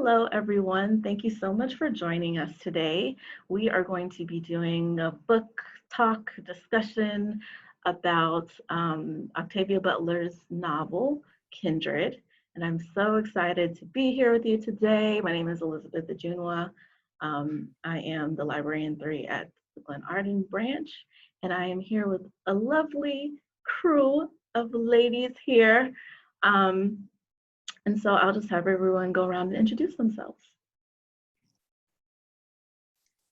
Hello, everyone. Thank you so much for joining us today. We are going to be doing a book talk discussion about Octavia Butler's novel, Kindred. And I'm so excited to be here with you today. My name is Elizabeth Ajunwa. I am the librarian 3 at the Glen Arden branch, and I am here with a lovely crew of ladies here. And so I'll just have everyone go around and introduce themselves.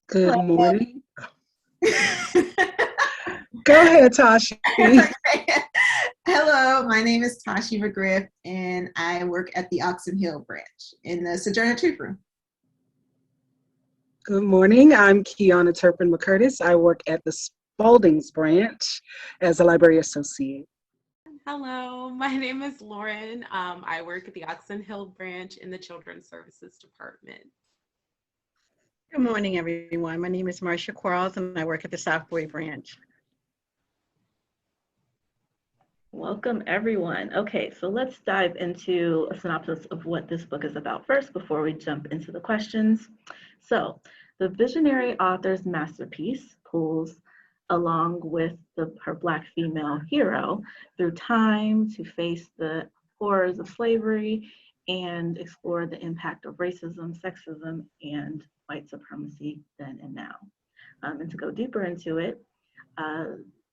Good morning. Go ahead, Tashi. Hello, my name is Tashi McGriff, and I work at the Oxon Hill branch in the Sojourner Truth Room. Good morning. I'm Kiana Turpin-McCurtis. I work at the Spaldings branch as a library associate. Hello, my name is Lauren. I work at the Oxon Hill branch in the Children's Services Department. Good morning, everyone. My name is Marcia Quarles, and I work at the Southbury branch. Welcome, everyone. Okay, so let's dive into a synopsis of what this book is about first before we jump into the questions. So, the visionary author's masterpiece pulls along with her Black female hero through time to face the horrors of slavery and explore the impact of racism, sexism, and white supremacy then and now. And to go deeper into it,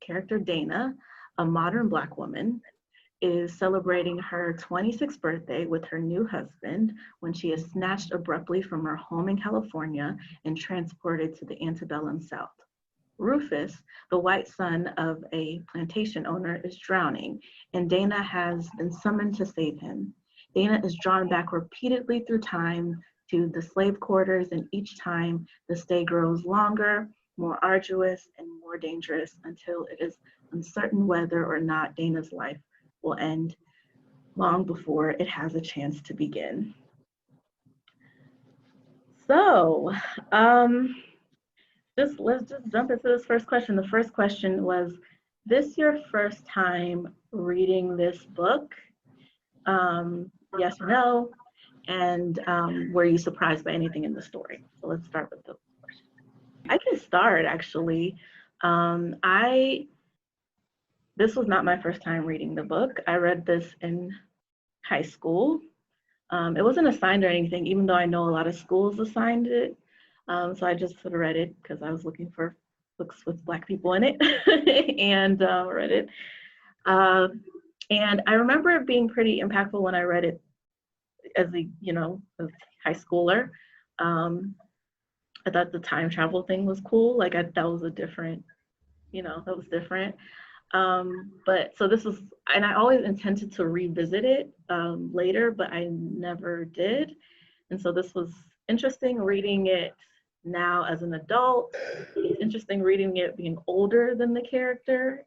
character Dana, a modern Black woman, is celebrating her 26th birthday with her new husband when she is snatched abruptly from her home in California and transported to the antebellum South. Rufus, the white son of a plantation owner, is drowning, and Dana has been summoned to save him. Dana is drawn back repeatedly through time to the slave quarters, and each time the stay grows longer, more arduous, and more dangerous until it is uncertain whether or not Dana's life will end long before it has a chance to begin. So, let's just jump into this first question. The first question was, this your first time reading this book? Yes or no? And were you surprised by anything in the story? So let's start with the question. I can start, actually. This was not my first time reading the book. I read this in high school. It wasn't assigned or anything, even though I know a lot of schools assigned it. So I just sort of read it because I was looking for books with Black people in it and read it. And I remember it being pretty impactful when I read it as a high schooler. I thought the time travel thing was cool. Like that was a different, that was different. But so this was, and I always intended to revisit it later, but I never did. And so this was interesting reading it now as an adult. It's interesting reading it being older than the character,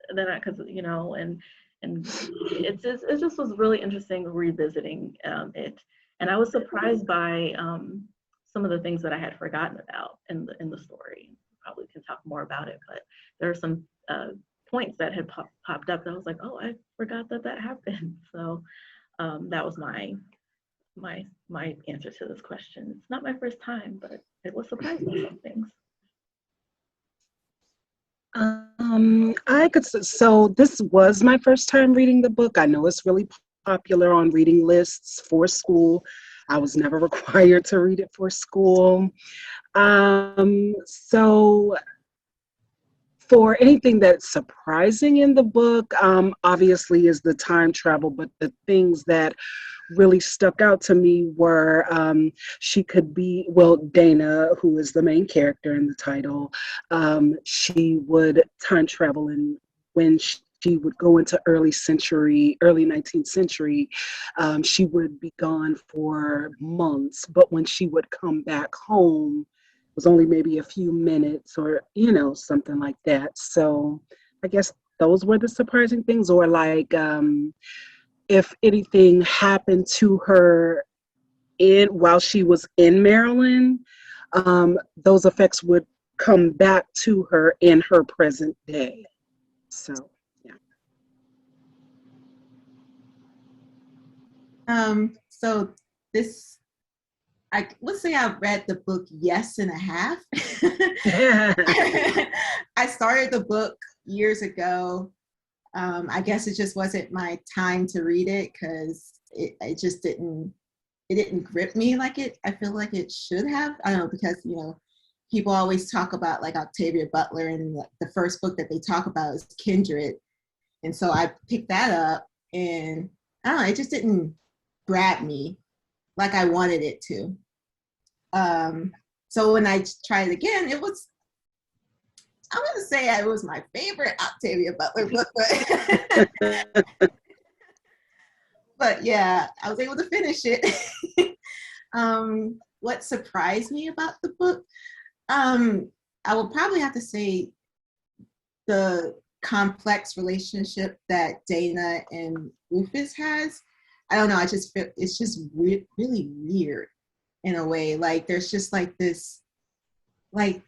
because and it just was really interesting revisiting it. And I was surprised by some of the things that I had forgotten about in the story. Probably can talk more about it, but there are some points that had popped up that I was like, oh, I forgot that happened. So that was my answer to this question. It's not my first time, but it was surprising some things. So this was my first time reading the book. I know it's really popular on reading lists for school. I was never required to read it for school. So for anything that's surprising in the book, obviously is the time travel, but the things that really stuck out to me were Dana, who is the main character in the title, she would time travel, and when she would go into early 19th century, she would be gone for months, but when she would come back home, was only maybe a few minutes or, something like that. So I guess those were the surprising things. Or like if anything happened to her while she was in Maryland, those effects would come back to her in her present day. So, yeah. So this I would say I read the book yes and a half. I started the book years ago. I guess it just wasn't my time to read it because it just didn't grip me like I feel like it should have. I don't know, because people always talk about like Octavia Butler, and the first book that they talk about is Kindred. And so I picked that up, and I don't know, it just didn't grab me like I wanted it to. So when I tried it again, I wouldn't say it was my favorite Octavia Butler book, but yeah, I was able to finish it. What surprised me about the book? I will probably have to say the complex relationship that Dana and Rufus has. I don't know, I just feel it's just really weird in a way. Like there's just like this, like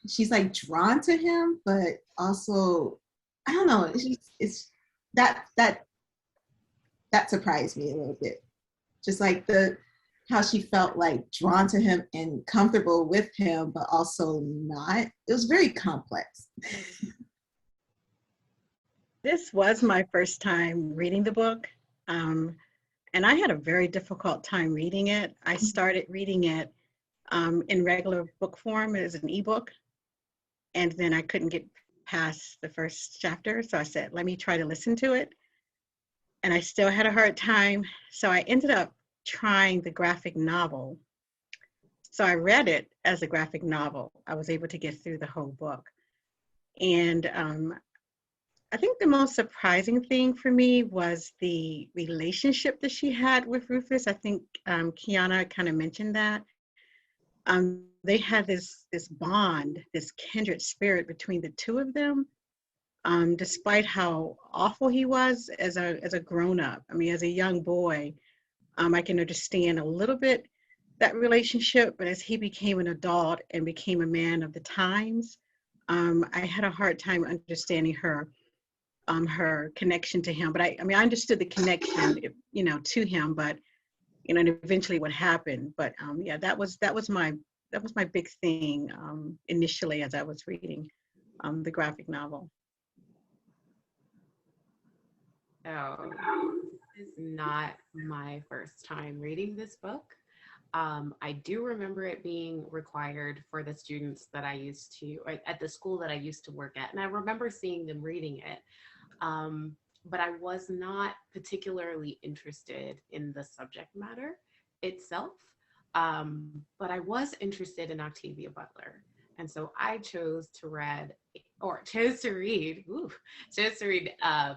she's like drawn to him, but also I don't know. It's that surprised me a little bit. Just like how she felt like drawn to him and comfortable with him, but also not. It was very complex. This was my first time reading the book, and I had a very difficult time reading it. I started reading it in regular book form as an ebook, and then I couldn't get past the first chapter, so I said, let me try to listen to it. And I still had a hard time, so I ended up trying the graphic novel. So I read it as a graphic novel. I was able to get through the whole book. And I think the most surprising thing for me was the relationship that she had with Rufus. I think Kiana kind of mentioned that. They had this bond, this kindred spirit between the two of them, despite how awful he was as a grown-up. I mean, as a young boy, I can understand a little bit that relationship, but as he became an adult and became a man of the times, I had a hard time understanding her connection to him. But I mean, I understood the connection, to him, but and eventually what happened. But yeah, that was my big thing initially as I was reading the graphic novel. Oh, this is not my first time reading this book. I do remember it being required for the students that I used to, at the school that I used to work at, and I remember seeing them reading it. But I was not particularly interested in the subject matter itself. But I was interested in Octavia Butler. And so I chose to read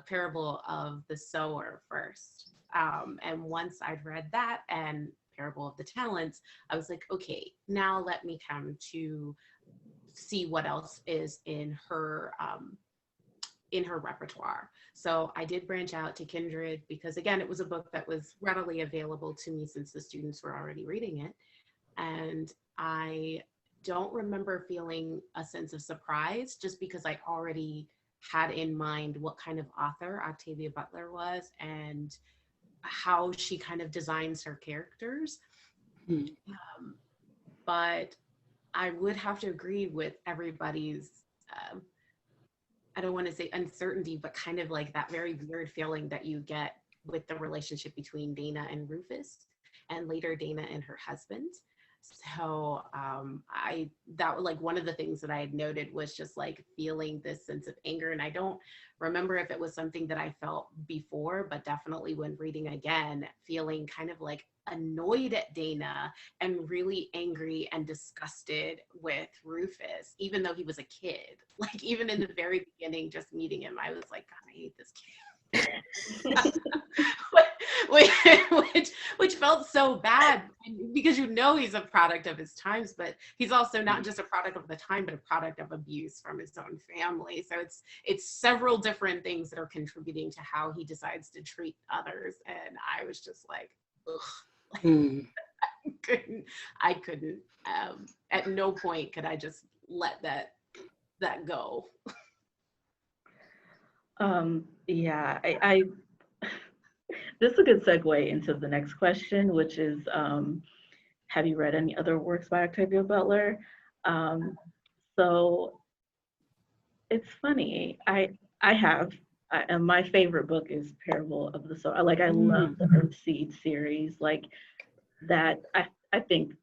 Parable of the Sower first. And once I'd read that and Parable of the Talents, I was like, okay, now let me come to see what else is in her repertoire. So I did branch out to Kindred because, again, it was a book that was readily available to me since the students were already reading it. And I don't remember feeling a sense of surprise just because I already had in mind what kind of author Octavia Butler was and how she kind of designs her characters. But I would have to agree with everybody's I don't want to say uncertainty, but kind of like that very weird feeling that you get with the relationship between Dana and Rufus, and later Dana and her husband. So that like one of the things that I had noted was just like feeling this sense of anger. And I don't remember if it was something that I felt before, but definitely when reading again, feeling kind of like annoyed at Dana and really angry and disgusted with Rufus, even though he was a kid. Like even in the very beginning, just meeting him, I was like, God, I hate this kid. which felt so bad because he's a product of his times, but he's also not just a product of the time, but a product of abuse from his own family. So it's several different things that are contributing to how he decides to treat others. And I was just like, ugh. I couldn't at no point could I just let that go. Yeah, I this is a good segue into the next question, which is have you read any other works by Octavia Butler? So it's funny. I have, and my favorite book is Parable of the Sower. Like I love the Earthseed series. Like that. I think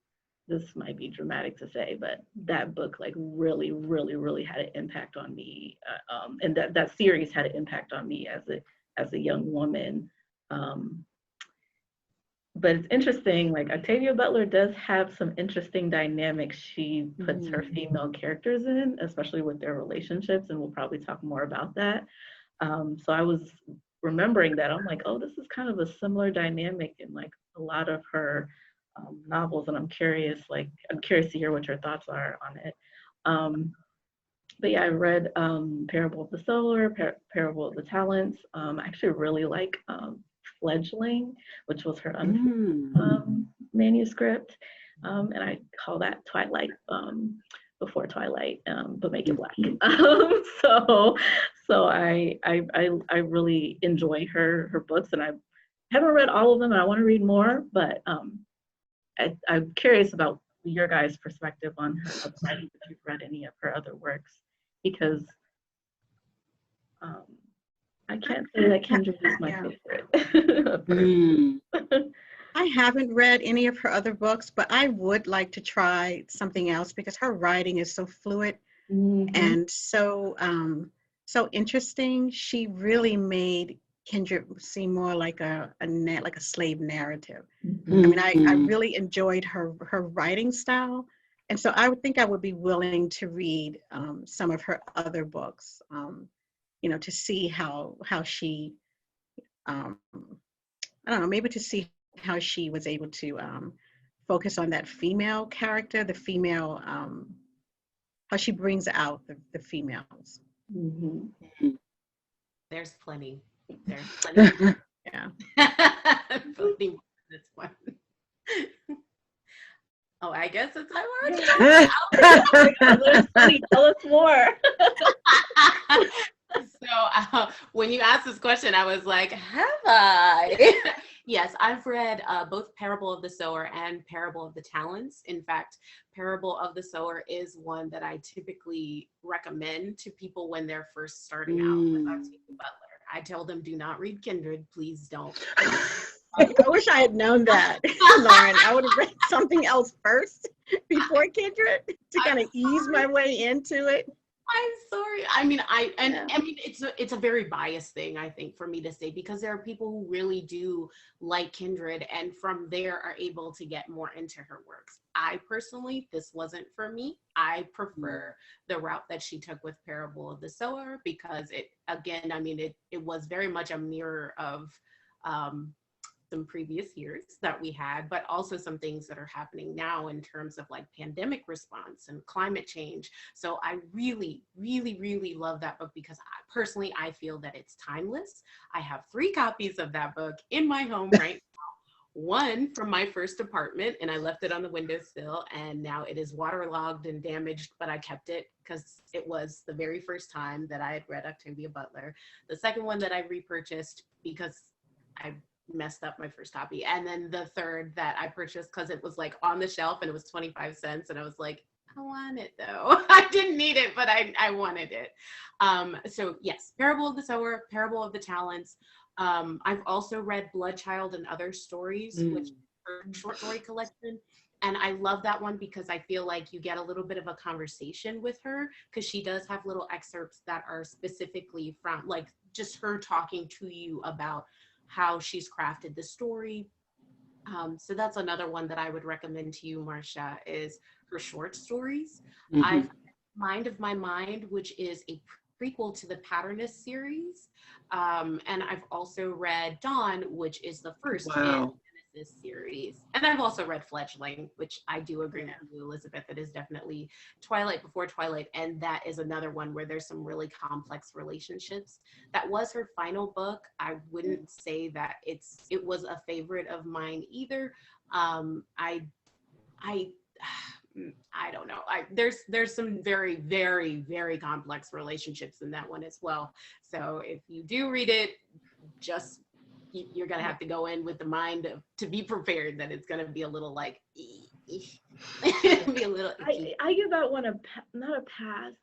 this might be dramatic to say, but that book like really, really, really had an impact on me, and that series had an impact on me as a young woman. But it's interesting, like Octavia Butler does have some interesting dynamics she puts her female characters in, especially with their relationships, and we'll probably talk more about that. So I was remembering that. I'm like, oh, this is kind of a similar dynamic in like a lot of her novels, and I'm curious to hear what your thoughts are on it. But yeah, I read Parable of the Sower, Parable of the Talents. I actually really like Fledgling, which was her manuscript, and I call that Twilight before Twilight, but make it black. So I really enjoy her books, and I haven't read all of them, and I want to read more, but I'm curious about your guys' perspective on her writing, if you've read any of her other works, because I can't say that Kindred is my favorite. I haven't read any of her other books, but I would like to try something else because her writing is so fluid and so interesting. She really made Kindred seem more like a slave narrative. I mean, I really enjoyed her writing style, and so I would think I would be willing to read some of her other books, to see how she, I don't know, maybe to see how she was able to focus on that female character, the female, how she brings out the females. There's plenty. Yeah. Plenty this one. Oh, I guess it's time. Tell us more. So when you asked this question, I was like, have I? Yes, I've read both Parable of the Sower and Parable of the Talents. In fact, Parable of the Sower is one that I typically recommend to people when they're first starting out with Octavia Butler. I tell them, do not read Kindred, please don't. I wish I had known that, Lauren. I would have read something else first before Kindred to kind of ease my way into it. I'm sorry. I mean, it's a very biased thing, I think, for me to say, because there are people who really do like Kindred and from there are able to get more into her works. I personally, this wasn't for me. I prefer the route that she took with Parable of the Sower because it was very much a mirror of some previous years that we had, but also some things that are happening now in terms of like pandemic response and climate change. So I really, really, really love that book because I feel that it's timeless. I have 3 copies of that book in my home right now. One from my first apartment, and I left it on the windowsill, and now it is waterlogged and damaged, but I kept it because it was the very first time that I had read Octavia Butler. The second one that I repurchased because I messed up my first copy, and then the third that I purchased because it was like on the shelf and it was 25 cents, and I was like, I want it though. I didn't need it, but I wanted it. So yes, Parable of the Sower, Parable of the Talents. I've also read Bloodchild and Other Stories, which is her short story collection. And I love that one because I feel like you get a little bit of a conversation with her because she does have little excerpts that are specifically from like just her talking to you about how she's crafted the story. So that's another one that I would recommend to you, Marcia, is her short stories. I've read Mind of My Mind, which is a prequel to the Patternist series. And I've also read Dawn, which is the first in the Genesis series. And I've also read Fledgling, which I do agree with you, Elizabeth. It is definitely Twilight before Twilight. And that is another one where there's some really complex relationships. That was her final book. I wouldn't say that it was a favorite of mine either. I don't know. There's some very, very, very complex relationships in that one as well. So if you do read it, you're gonna have to go in with the mind to be prepared that it's gonna be a little like, It'd be a little icky. I give that one not a pass,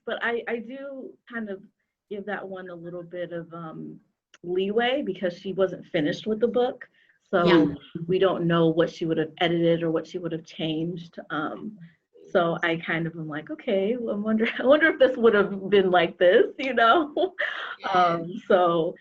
but I do kind of give that one a little bit of leeway because she wasn't finished with the book. So Yeah. we don't know what she would have edited or what she would have changed. So I kind of am like, okay, well, I wonder if this would have been like this, you know? So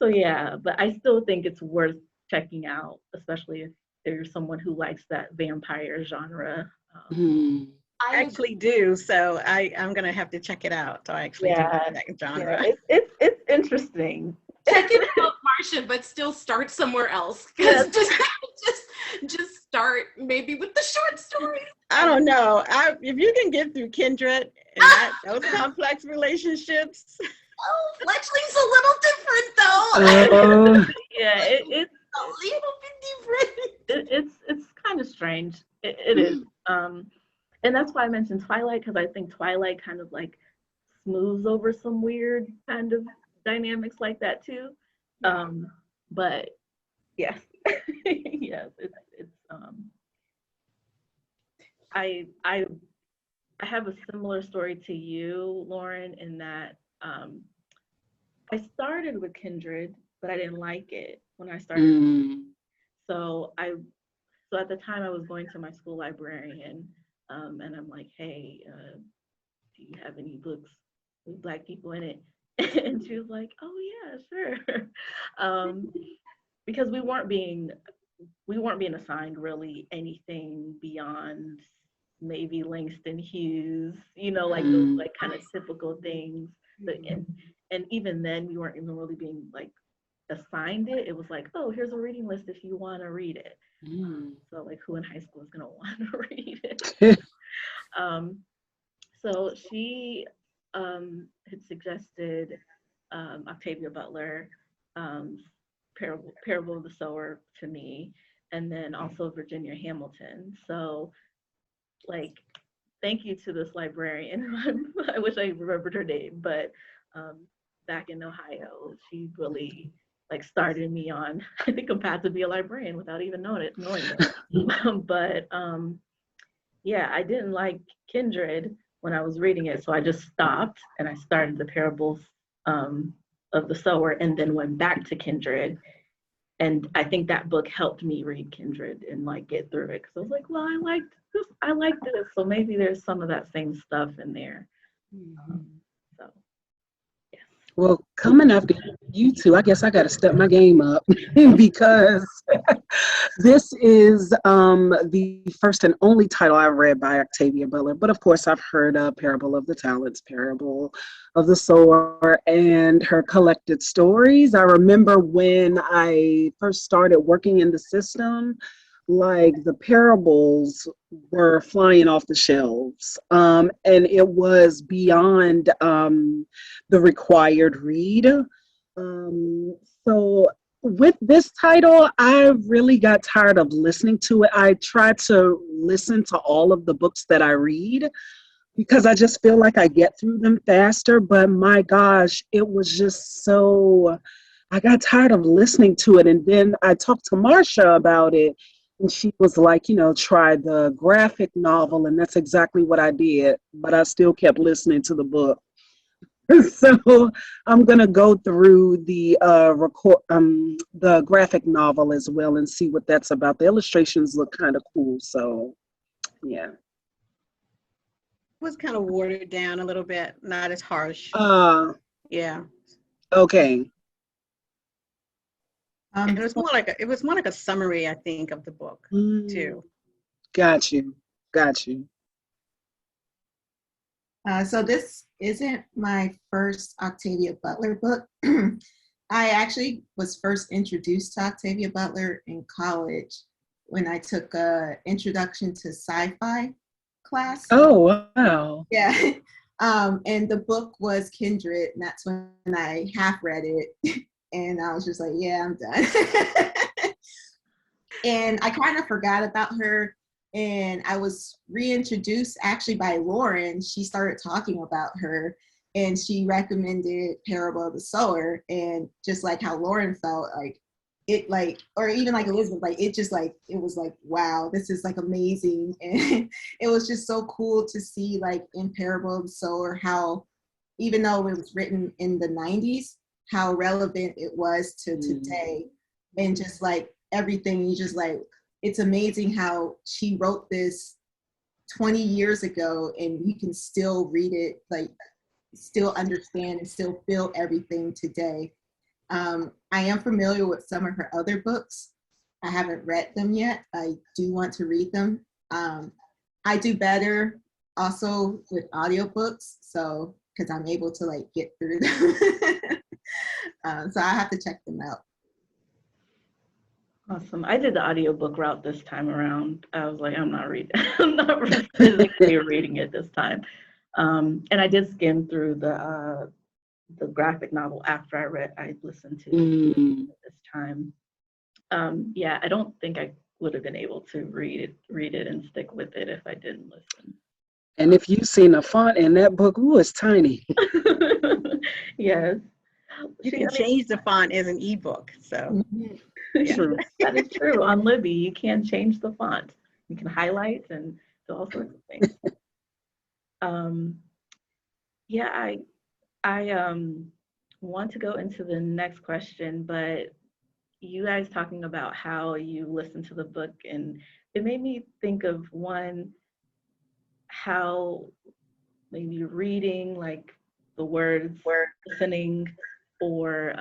yeah, but I still think it's worth checking out, especially if there's someone who likes that vampire genre. I actually do, so I'm gonna have to check it out. So I actually do like that genre. Yeah, it's interesting. Check it out, Marcia, but still start somewhere else. Because just start maybe with the short stories. I don't know. If you can get through Kindred and those complex relationships. Oh, Fletchling's a little different though. Yeah, it's a little bit different. It's kind of strange. It is. And that's why I mentioned Twilight, because I think Twilight kind of like smooths over some weird kind of dynamics like that too. But yes, yes, it's I have a similar story to you, Lauren, in that I started with Kindred, but I didn't like it when I started. So at the time I was going to my school librarian, and I'm like, hey, do you have any books with Black people in it? And she was like, oh yeah, sure. Because we weren't being assigned really anything beyond maybe Langston Hughes, you know, like those like kind of typical things. And even then we weren't even really being like assigned it. It was like, oh, here's a reading list if you want to read it. So like who in high school is gonna want to read it? So she had suggested Octavia Butler, Parable of the Sower to me, and then also Virginia Hamilton. So like, thank you to this librarian. I wish I remembered her name, but back in Ohio, she really like started me on, I think I'm path to be a librarian without even knowing it. But yeah, I didn't like Kindred when I was reading it, so I just stopped and I started the Parables of the Sower and then went back to Kindred. And I think that book helped me read Kindred and like get through it, because I was like, well, I liked this, so maybe there's some of that same stuff in there. So yes. Well, coming after you two, I guess I got to step my game up because this is the first and only title I've read by Octavia Butler. But of course, I've heard of Parable of the Talents, Parable of the Sower, and her collected stories. I remember when I first started working in the system, like the parables were flying off the shelves, and it was beyond the required read. So with this title, I really got tired of listening to it. I tried to listen to all of the books that I read because I just feel like I get through them faster. But my gosh, it was just so, I got tired of listening to it. And then I talked to Marcia about it, and she was like, you know, try the graphic novel. And that's exactly what I did. But I still kept listening to the book. So I'm gonna go through the graphic novel as well and see what that's about. The illustrations look kind of cool, so yeah. It was kind of watered down a little bit, not as harsh. Yeah. Okay. And it was more like a summary, I think, of the book too. Got you. So this isn't my first Octavia Butler book. I actually was first introduced to Octavia Butler in college when I took an introduction to sci-fi class. Oh, wow. Yeah. And the book was Kindred, and that's when I half read it. And I was just like, yeah, I'm done. And I kind of forgot about her. And I was reintroduced actually by Lauren. She started talking about her, and she recommended Parable of the Sower. And just like how Lauren felt, like it like, or even like Elizabeth, like it just like, it was like, wow, this is like amazing. And it was just so cool to see like in Parable of the Sower how, even though it was written in the 90s, how relevant it was to today. And just like everything, you just like, it's amazing how she wrote this 20 years ago and you can still read it, like still understand and still feel everything today. I am familiar with some of her other books. I haven't read them yet. I do want to read them. I do better also with audiobooks, so because I'm able to like get through them. So I have to check them out. Awesome. I did the audiobook route this time around. I was like, I'm not reading, I'm not physically reading it this time. And I did skim through the graphic novel after I listened to it this time. Yeah, I don't think I would have been able to read it and stick with it if I didn't listen. And if you've seen the font in that book, ooh, it's tiny. Yes. You can change the font as an ebook. So Yeah, True. that is true. On Libby, you can change the font. You can highlight and do all sorts of things. Yeah, I want to go into the next question, but you guys talking about how you listen to the book, and it made me think of one, how maybe reading like the words, listening, or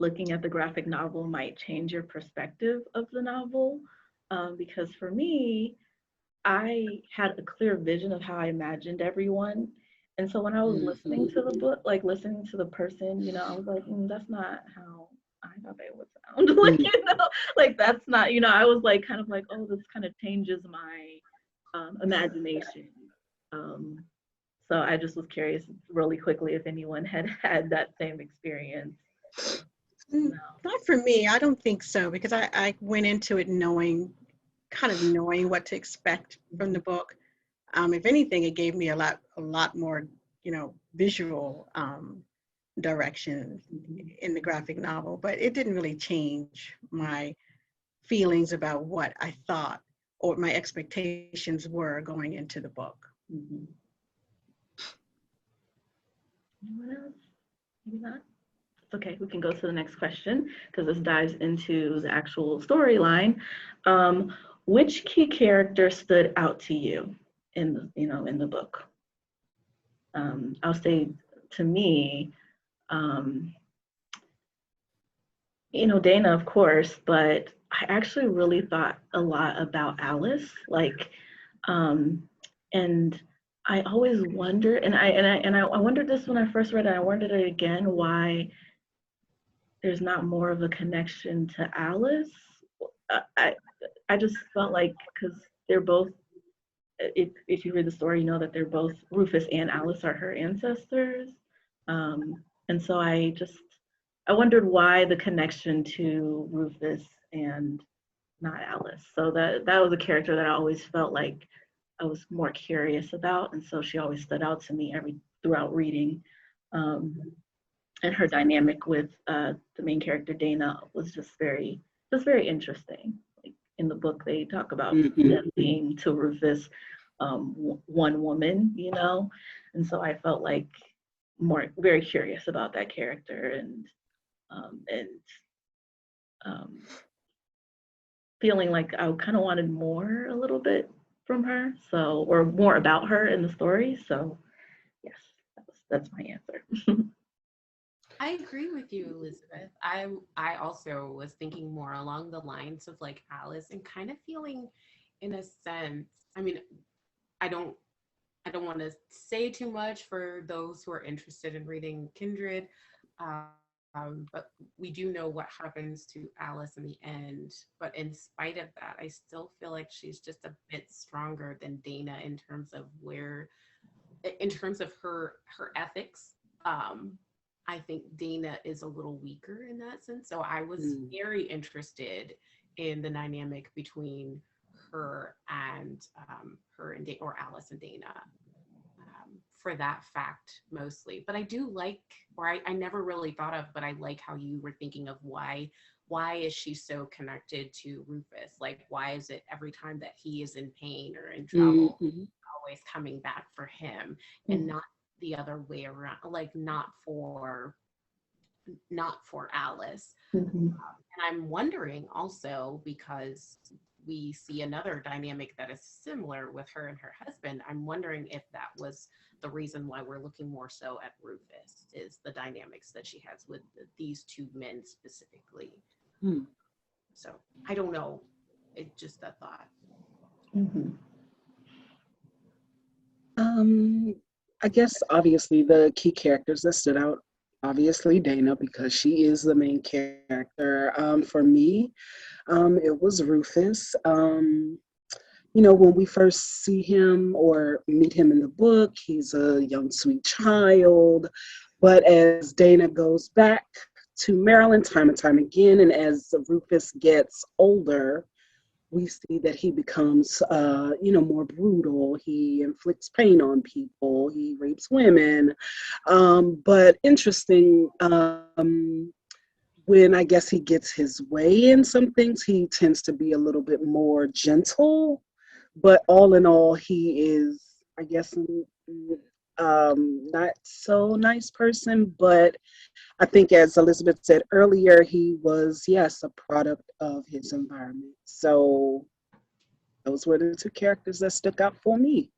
looking at the graphic novel might change your perspective of the novel. Because for me, I had a clear vision of how I imagined everyone. And so when I was listening to the book, like listening to the person, I was like, that's not how I thought they would sound. Like, like that's not, I was like, kind of like, oh, this kind of changes my imagination. So I just was curious really quickly if anyone had had that same experience. No. Not for me. I don't think so, because I went into it knowing what to expect from the book. If anything, it gave me a lot more, visual direction in the graphic novel, but it didn't really change my feelings about what I thought or my expectations were going into the book. Mm-hmm. Anyone else? Maybe not. Okay, we can go to the next question because this dives into the actual storyline. Which key character stood out to you in the book? I'll say, to me, Dana, of course, but I actually really thought a lot about Alice, like, and I always wonder, and I wondered this when I first read it. I wondered it again, why there's not more of a connection to Alice. I just felt like, because they're both, if you read the story, you know that they're both, Rufus and Alice are her ancestors. And so I wondered why the connection to Rufus and not Alice. So that was a character that I always felt like I was more curious about. And so she always stood out to me throughout reading. And her dynamic with the main character Dana was just very interesting. Like in the book, they talk about them being to Rufus one woman, and so I felt like very curious about that character, and feeling like I kind of wanted more a little bit from her, or more about her in the story. So yes, that's my answer. I agree with you, Elizabeth. I also was thinking more along the lines of like Alice, and kind of feeling, in a sense, I mean, I don't want to say too much for those who are interested in reading Kindred, but we do know what happens to Alice in the end. But in spite of that, I still feel like she's just a bit stronger than Dana in terms of her ethics. I think Dana is a little weaker in that sense. So I was very interested in the dynamic between her and or Alice and Dana, for that fact mostly. But I do like, or I never really thought of, but I like how you were thinking of why why is she so connected to Rufus? Like, why is it every time that he is in pain or in trouble, always coming back for him and not the other way around? Like, not for Alice. And I'm wondering also, because we see another dynamic that is similar with her and her husband, I'm wondering if that was the reason why we're looking more so at Rufus, is the dynamics that she has with these two men specifically. So I don't know. It's just a thought. I guess obviously the key characters that stood out, obviously Dana, because she is the main character. For me, it was Rufus. You know, when we first see him or meet him in the book, he's a young, sweet child. But as Dana goes back to Maryland time and time again, and as Rufus gets older, we see that he becomes, you know, more brutal. He inflicts pain on people. He rapes women. But interesting, when I guess he gets his way in some things, he tends to be a little bit more gentle. But all in all, he is, I guess, not so nice person. But I think, as Elizabeth said earlier, he was, yes, a product of his environment. So those were the two characters that stuck out for me.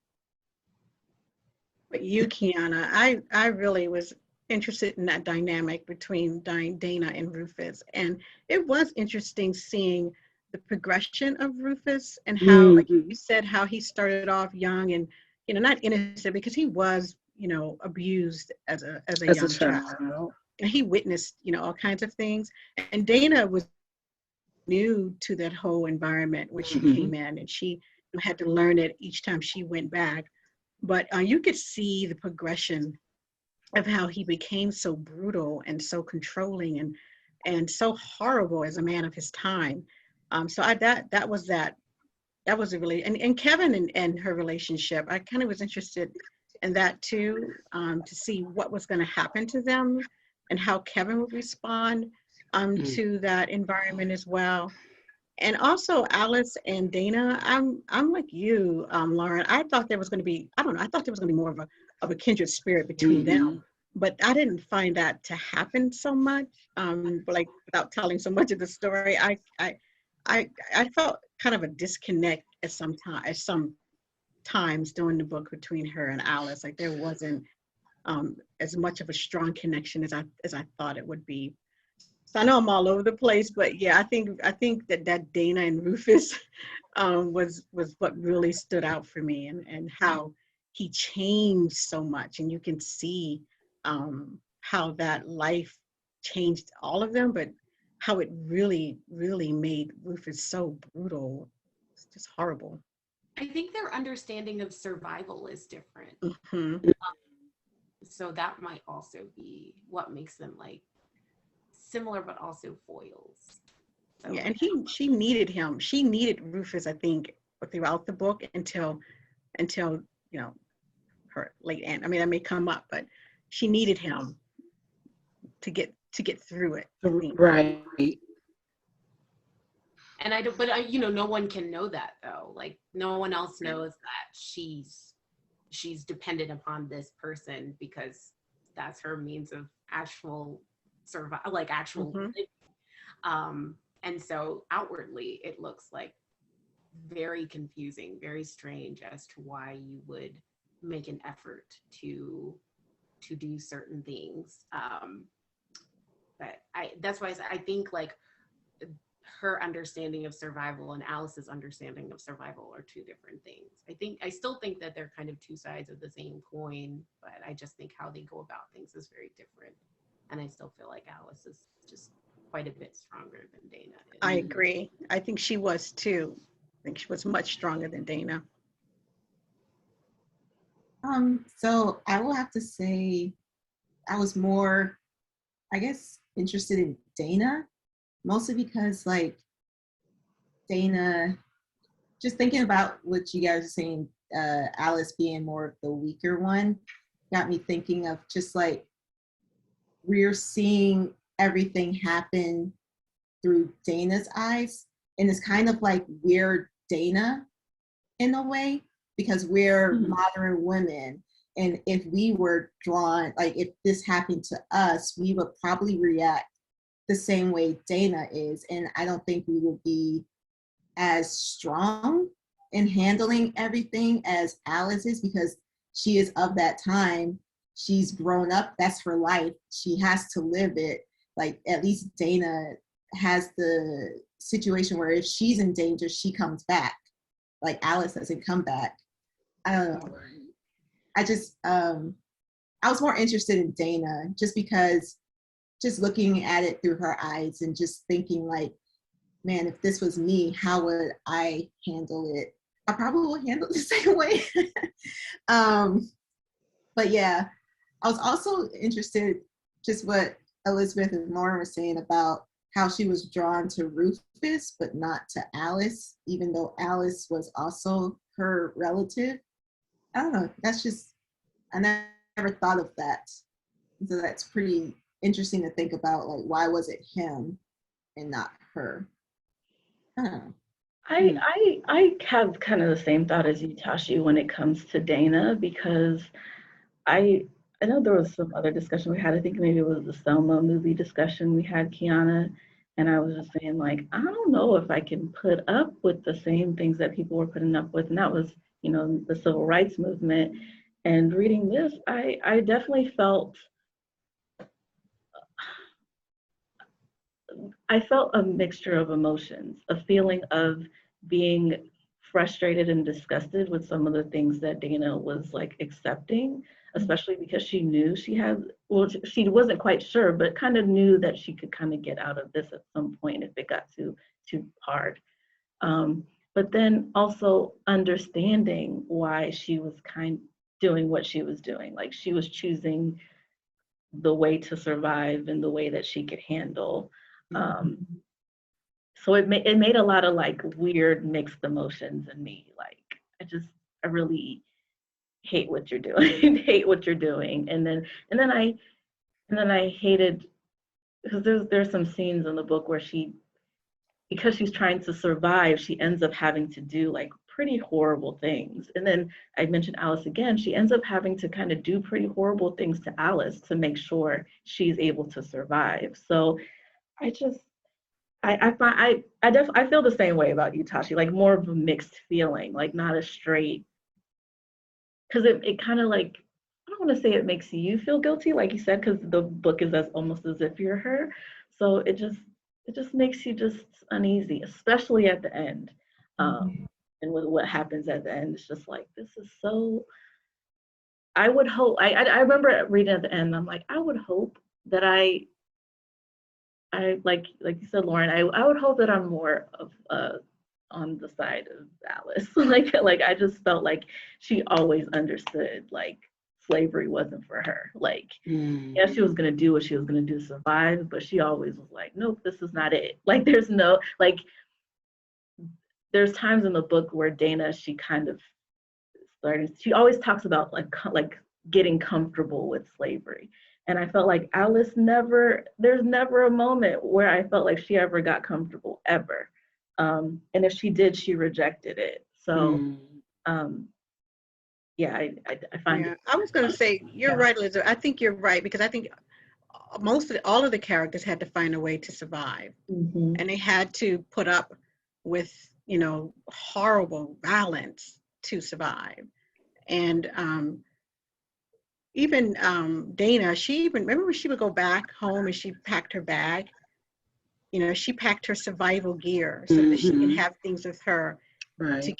But you, Kiana, I really was interested in that dynamic between Dana and Rufus. And it was interesting seeing the progression of Rufus and how, like you said, how he started off young and, you know, not innocent, because he was, you know, abused as a young child. And he witnessed, you know, all kinds of things. And Dana was new to that whole environment when she came in, and she had to learn it each time she went back. But you could see the progression of how he became so brutal and so controlling and so horrible as a man of his time. So that was a really, and Kevin and her relationship, I kind of was interested in that too, to see what was going to happen to them and how Kevin would respond to that environment as well. And also Alice and Dana, I'm like you, Lauren. I thought there was going to be, I don't know, I thought there was going to be more of a kindred spirit between them, but I didn't find that to happen so much. Like, without telling so much of the story, I felt kind of a disconnect at some times during the book between her and Alice. Like, there wasn't as much of a strong connection as I thought it would be. So I know I'm all over the place, but yeah, I think that Dana and Rufus was what really stood out for me, and how he changed so much, and you can see how that life changed all of them, but how it really, really made Rufus so brutal. It's just horrible. I think their understanding of survival is different. So that might also be what makes them like similar, but also foils. So, yeah, and she needed him. She needed Rufus, I think, throughout the book until you know, her late end. I mean, that may come up, but she needed him to get through it. Right. And I don't, but you know, no one can know that though. Like, no one else knows that she's dependent upon this person, because that's her means of actual survival, like actual living. And so outwardly it looks like very confusing, very strange as to why you would make an effort to do certain things. But that's why I think like her understanding of survival and Alice's understanding of survival are two different things. I still think that they're kind of two sides of the same coin, but I just think how they go about things is very different. And I still feel like Alice is just quite a bit stronger than Dana is. I agree. I think she was too. I think she was much stronger than Dana. So I will have to say I was more, I guess, interested in Dana, mostly because like Dana, just thinking about what you guys are saying, Alice being more of the weaker one, got me thinking of just like we're seeing everything happen through Dana's eyes. And it's kind of like we're Dana in a way, because we're modern women. And if we were drawn, like if this happened to us, we would probably react the same way Dana is. And I don't think we would be as strong in handling everything as Alice is, because she is of that time. She's grown up, that's her life. She has to live it. Like at least Dana has the situation where if she's in danger, she comes back. Like Alice doesn't come back. I don't know. I just, I was more interested in Dana just because, just looking at it through her eyes and just thinking like, man, if this was me, how would I handle it? I probably would handle it the same way. But yeah, I was also interested just what Elizabeth and Lauren were saying about how she was drawn to Rufus, but not to Alice, even though Alice was also her relative. I don't know, that's just, I never thought of that. So that's pretty interesting to think about, like, why was it him and not her? I don't know. I have kind of the same thought as you, Tashi, when it comes to Dana, because I know there was some other discussion we had. I think maybe it was the Selma movie discussion we had, Kiana, and I was just saying like, I don't know if I can put up with the same things that people were putting up with, and that was, you know, the civil rights movement. And reading this, I definitely felt a mixture of emotions, a feeling of being frustrated and disgusted with some of the things that Dana was like accepting, especially because she knew she had, well, she wasn't quite sure, but kind of knew that she could kind of get out of this at some point if it got too hard. But then also understanding why she was doing what she was doing. Like she was choosing the way to survive and the way that she could handle. So it made a lot of like weird mixed emotions in me. Like I really hate what you're doing, hate what you're doing, and then I hated, because there's some scenes in the book where because she's trying to survive, she ends up having to do like pretty horrible things. And then I mentioned Alice again, she ends up having to kind of do pretty horrible things to Alice to make sure she's able to survive. So I feel the same way about you, Tashi, like more of a mixed feeling, like not a straight, because it kind of like, I don't want to say it makes you feel guilty, like you said, because the book is almost as if you're her. So it just makes you just uneasy, especially at the end. And with what happens at the end, it's just like, this is so, I would hope, I remember reading at the end, I'm like, I would hope that I like you said, Lauren, I would hope that I'm more of on the side of Alice. like I just felt like she always understood like slavery wasn't for her. Like yeah, she was gonna do what she was gonna do to survive, but she always was like, nope, this is not it. Like there's times in the book where Dana, she kind of she always talks about like getting comfortable with slavery. And I felt like Alice there's never a moment where I felt like she ever got comfortable, ever. And if she did, she rejected it. So, yeah, I find it. I was going to say, you're right, Elizabeth. I think you're right, because I think all of the characters had to find a way to survive. And they had to put up with, you know, horrible violence to survive. And even Dana, remember she would go back home and she packed her bag. You know, she packed her survival gear so that she can have things with her to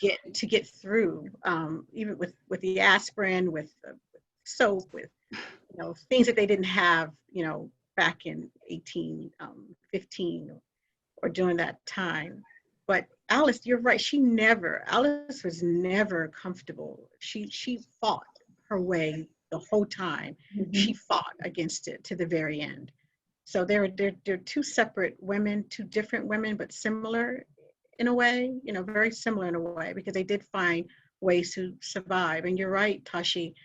get through. Even with the aspirin, with soap, with things that they didn't have, back in 1815 or during that time. But Alice, you're right. Alice was never comfortable. She fought her way the whole time. She fought against it to the very end. So they're two separate women, two different women, but similar in a way, very similar in a way, because they did find ways to survive. And you're right, Tashi,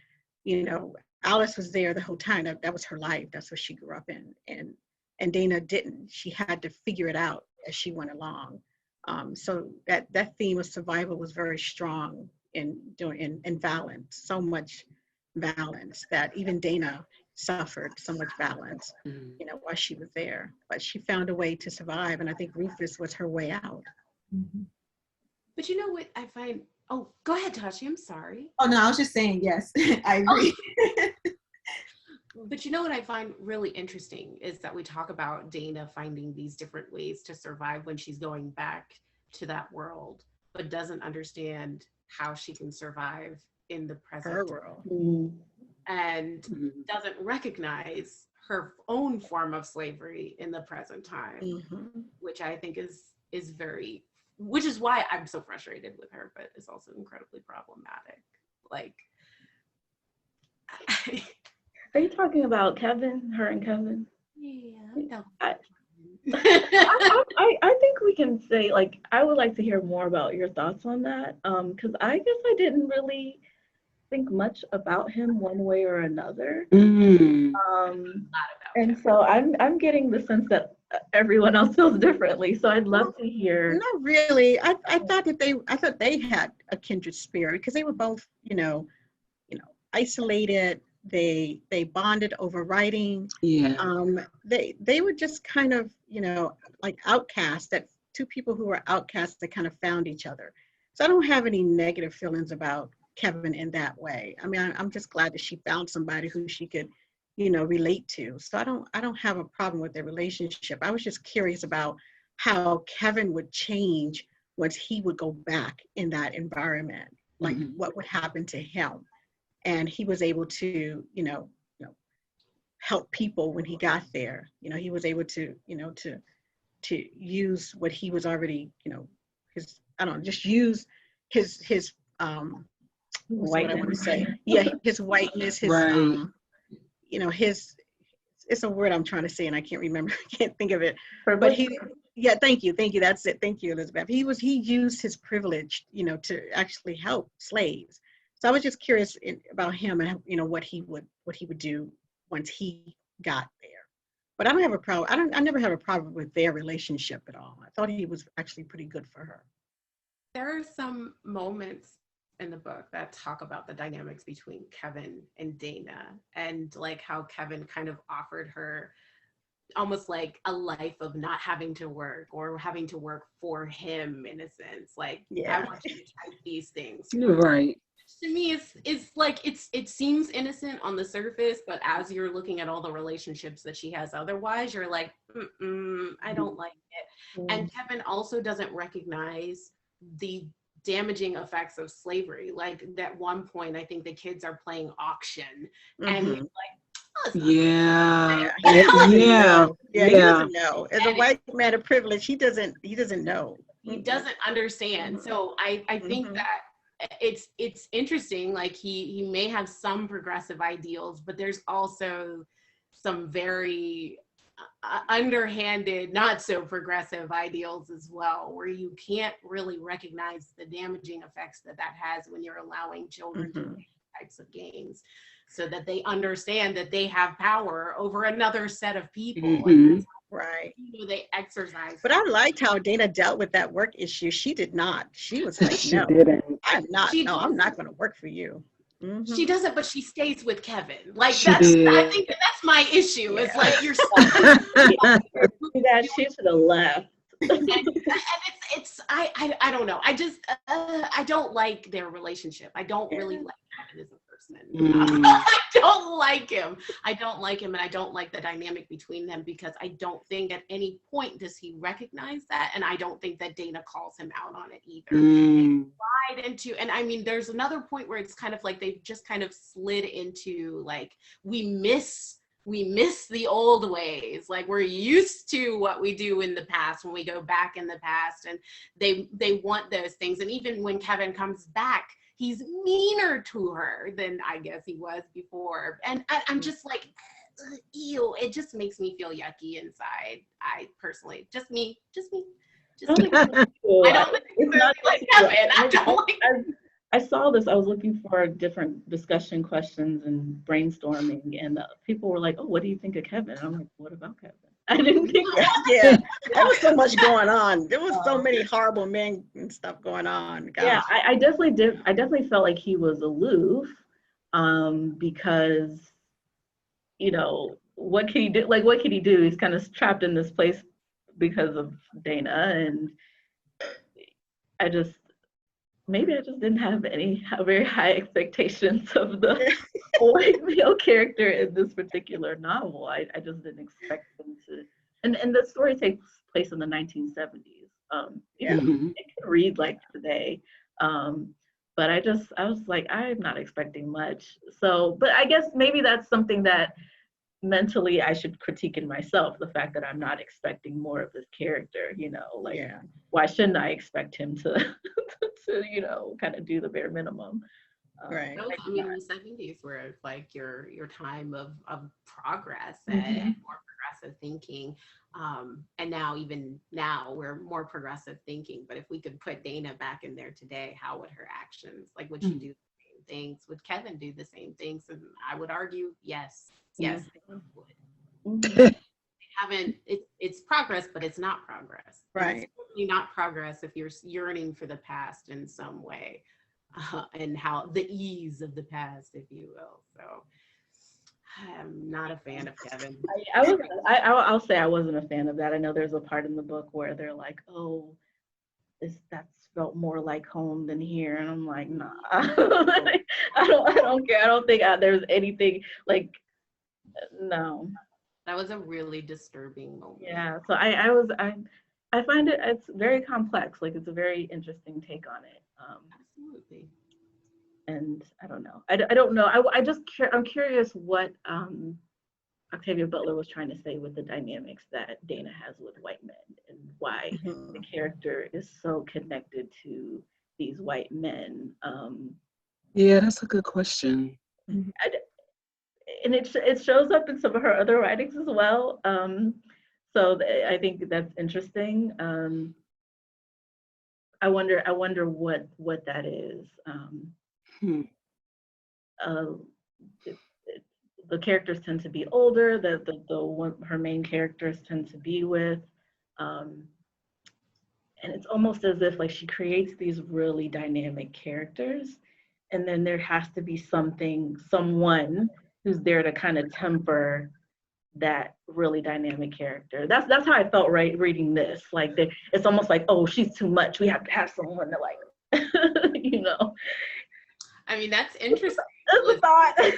Alice was there the whole time. That was her life. That's what she grew up in. And and Dana didn't. She had to figure it out as she went along. So that theme of survival was very strong in Valence, so much balance that even Dana suffered so much balance, while she was there. But she found a way to survive, and I think Rufus was her way out. But you know what I find? Oh, go ahead, Tashi. I'm sorry. Oh no, I was just saying yes. I agree. But you know what I find really interesting is that we talk about Dana finding these different ways to survive when she's going back to that world, but doesn't understand how she can survive in the present Her world. and doesn't recognize her own form of slavery in the present time, which I think is very, which is why I'm so frustrated with her, but it's also incredibly problematic. Like, Are you talking about Kevin, her and Kevin? yeah, no. I think we can say, like, I would like to hear more about your thoughts on that, because I guess I didn't really think much about him one way or another. And so I'm getting the sense that everyone else feels differently. So I'd love to hear. Not really. I thought they had a kindred spirit because they were both, isolated. They bonded over writing. Yeah. They were just kind of, like outcasts, that two people who were outcasts that kind of found each other. So I don't have any negative feelings about Kevin in that way. I mean, I'm just glad that she found somebody who she could, relate to. So I don't have a problem with their relationship. I was just curious about how Kevin would change once he would go back in that environment. Like what would happen to him? And he was able to, help people when he got there. He was able to, to use what he was already, just use his what I want to say. Yeah, his whiteness, his right. It's a word I'm trying to say and I can't remember, I can't think of it. But thank you. That's it. Thank you, Elizabeth. He used his privilege, to actually help slaves. So I was just curious about him and what he would do once he got there. But I don't have a problem. I never have a problem with their relationship at all. I thought he was actually pretty good for her. There are some moments in the book that talk about the dynamics between Kevin and Dana, and like how Kevin kind of offered her almost like a life of not having to work or having to work for him, in a sense. Like, I want you to type these things. Right. To me, it's like it seems innocent on the surface, but as you're looking at all the relationships that she has otherwise, you're like, I don't like it. And Kevin also doesn't recognize the damaging effects of slavery. Like, at one point, I think the kids are playing auction, and he's like, yeah. He doesn't know. As a white man of privilege, he doesn't know. He doesn't understand. So I think that it's interesting. Like, he may have some progressive ideals, but there's also some very underhanded, not so progressive ideals as well, where you can't really recognize the damaging effects that has when you're allowing children to play types of games, so that they understand that they have power over another set of people. And that's right. They exercise. But I liked how Dana dealt with that work issue. She did not. She was like, she no, didn't. I'm not. I'm not going to work for you. She doesn't, but she stays with Kevin. Like, I think that's my issue. It's like, you're that she should have left. and it's I don't know. I don't like their relationship. I don't really like Kevin as a person. I don't like him, and I don't like the dynamic between them, because I don't think at any point does he recognize that, and I don't think that Dana calls him out on it either. And I mean, there's another point where it's kind of like they've just kind of slid into, like, we miss the old ways. Like, we're used to what we do in the past when we go back in the past, and they want those things. And even when Kevin comes back, he's meaner to her than I guess he was before. And I'm just like, ew, it just makes me feel yucky inside. I personally, just me. I don't like Kevin. I don't like. I saw this. I was looking for different discussion questions and brainstorming, and people were like, "Oh, what do you think of Kevin?" I'm like, "What about Kevin?" I didn't think Yeah, there was so much going on. There was so many horrible men and stuff going on. Gosh. Yeah, I definitely did. I definitely felt like he was aloof, because, you know, what can he do? Like, what can he do? He's kind of trapped in this place because of Dana, and I just maybe I just didn't have very high expectations of the white male character in this particular novel. I just didn't expect them to. And the story takes place in the 1970s. Yeah. It can read like today. But I was like, I'm not expecting much. So, but I guess maybe that's something that mentally I should critique in myself, the fact that I'm not expecting more of this character, you know, like, Yeah. why shouldn't I expect him to, to, you know, kind of do the bare minimum? Right. That was, I mean, in the 70s where it's like your time of progress and more progressive thinking. And now, even now, we're more progressive thinking. But if we could put Dana back in there today, how would her actions, like, would she do the same things? Would Kevin do the same things? And I would argue, yes, they would. They haven't, it's progress, but it's not progress. Right. It's certainly not progress if you're yearning for the past in some way. And how the ease of the past, if you will. So I'm not a fan of Kevin. I'll say I wasn't a fan of that. I know there's a part in the book where they're like, oh, that's felt more like home than here, and I'm like, nah. I don't care. I don't think there's anything like, no. That was a really disturbing moment. Yeah. So I find it's very complex. Like, it's a very interesting take on it. Absolutely. And I don't know. I don't know. I'm curious what Octavia Butler was trying to say with the dynamics that Dana has with white men, and why the character is so connected to these white men. Yeah, that's a good question. And it shows up in some of her other writings as well. So I think that's interesting. I wonder what that is. The characters tend to be older. Her main characters tend to be with, and it's almost as if like she creates these really dynamic characters, and then there has to be someone who's there to kind of temper that really dynamic character. That's how I felt reading this. Like, it's almost like, oh, she's too much. We have to have someone to, like, you know. I mean, that's interesting. That's a thought. That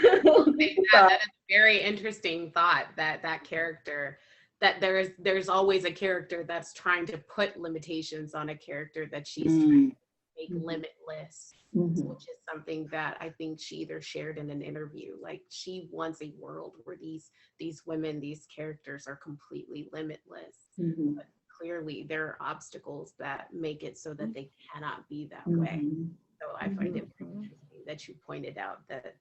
is a very interesting thought, that character, that there's always a character that's trying to put limitations on a character that she's trying to make limitless, which is something that I think she either shared in an interview. Like, she wants a world where these women, these characters are completely limitless. But clearly there are obstacles that make it so that they cannot be that way. So I find it very interesting that you pointed out that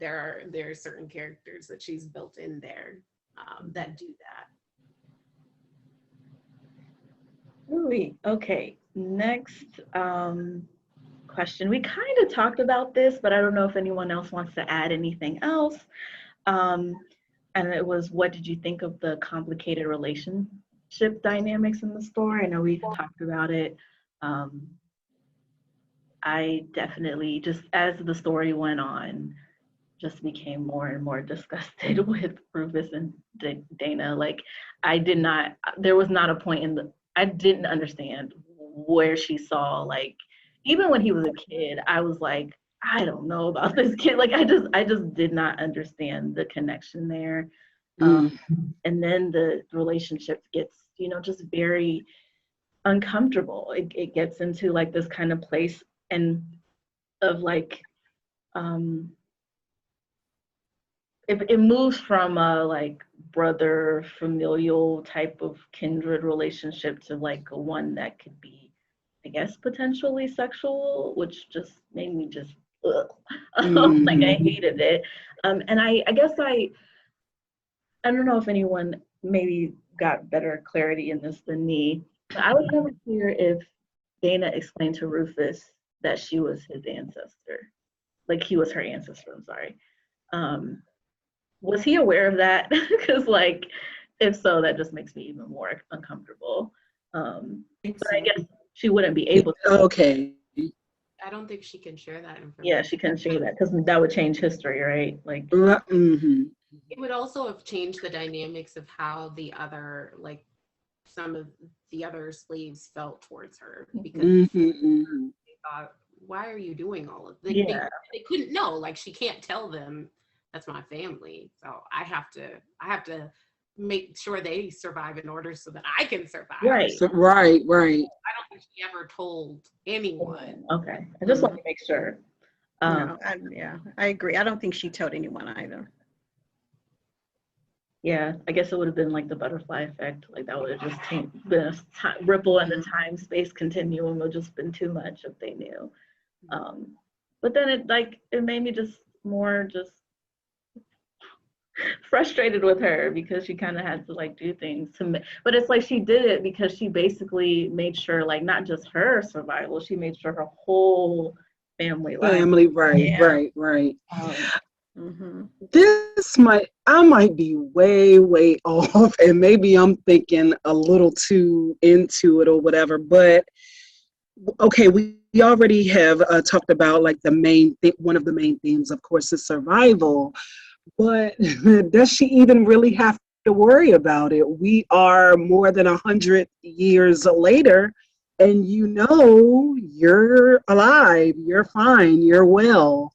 there are certain characters that she's built in there that do that. Ooh, okay, next question. We kind of talked about this, but I don't know if anyone else wants to add anything else. And it was, what did you think of the complicated relationship dynamics in the story? I know we've talked about it. I definitely, just as the story went on, just became more and more disgusted with Rufus and Dana. Like, there was not a point I didn't understand where she saw, like, even when he was a kid, I was like, I don't know about this kid. Like, I just did not understand the connection there. And then the relationship gets, just very uncomfortable. It gets into like this kind of place and of like, it moves from a like brother familial type of kindred relationship to like a one that could be, I guess, potentially sexual, which just made me just like, I hated it. And I guess I don't know if anyone maybe got better clarity in this than me, but I was never clear if Dana explained to Rufus that she was his ancestor, like he was her ancestor, I'm sorry. Was he aware of that? Because like, if so, that just makes me even more uncomfortable. But I So, guess she wouldn't be able to. Okay. I don't think she can share that information. Yeah, she couldn't share that because that would change history, right? Like, Mm-hmm. It would also have changed the dynamics of how the other, like some of the other slaves felt towards her, because Mm-hmm. they thought, why are you doing all of this? yeah, They couldn't know, like she can't tell them that's my family. So I have to make sure they survive in order so that I can survive. right. So, right. I don't think she ever told anyone. Okay, I just want to make sure. No, I agree. I don't think she told anyone either. Yeah, I guess it would have been like the butterfly effect. Like that would have just been a ripple in the time space continuum. Would have just been too much if they knew. But then it made me just more just frustrated with her because she kind of had to like do things but it's like she did it because she basically made sure like not just her survival, she made sure her whole family life. Family, right, Yeah. right. Mm-hmm. I might be way off, and maybe I'm thinking a little too into it or whatever, but okay, we already have talked about like one of the main themes, of course, is survival. But does she even really have to worry about it? We are more than 100 years later, and you're alive, you're fine, you're well.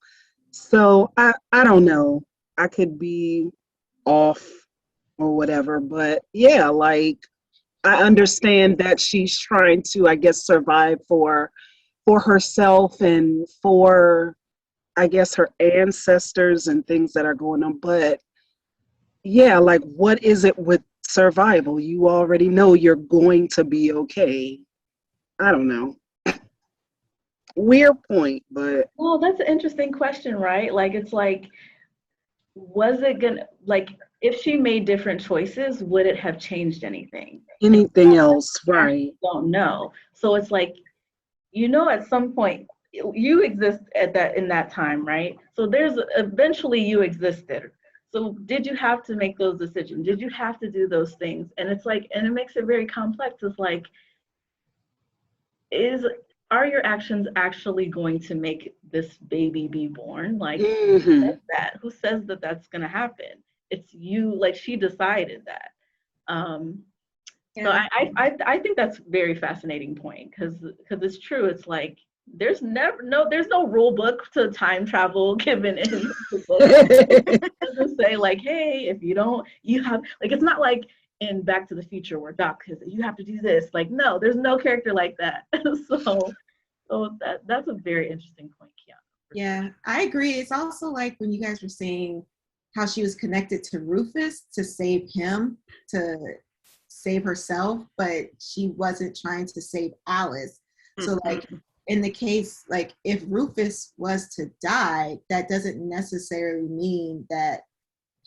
So I don't know. I could be off or whatever, but yeah, like I understand that she's trying to, I guess, survive for herself and for, I guess, her ancestors and things that are going on. But yeah, like what is it with survival? You already know you're going to be okay. I don't know. Weird point, but Well, that's an interesting question, right? Like it's like, was it gonna like if she made different choices, would it have changed anything? anything else, I right? don't know. So it's like, at some point you exist in that time, right? So there's eventually you existed. So did you have to make those decisions? Did you have to do those things? And it's like, and it makes it very complex. It's like, are your actions actually going to make this baby be born? Like, Mm-hmm. who says that that's going to happen? It's you. Like she decided that. um so yeah. I think that's a very fascinating point because it's true. It's like there's no rule book to time travel given in the book. It doesn't say like, hey, if you don't, you have like, it's not like in Back to the Future where Doc says you have to do this. Like, no, there's no character like that. So that's a very interesting point, Kiana. Yeah, I agree. It's also like when you guys were saying how she was connected to Rufus to save him, to save herself, but she wasn't trying to save Alice. So like in the case, like if Rufus was to die, that doesn't necessarily mean that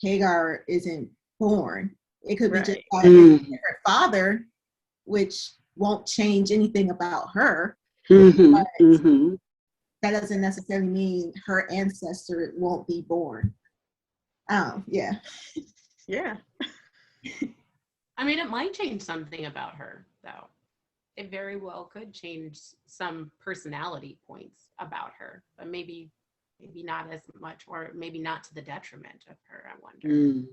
Hagar isn't born. It could be just a different father, which won't change anything about her. But that doesn't necessarily mean her ancestor won't be born. Oh, yeah. Yeah. I mean, it might change something about her, though. It very well could change some personality points about her, but maybe not as much, or maybe not to the detriment of her, I wonder.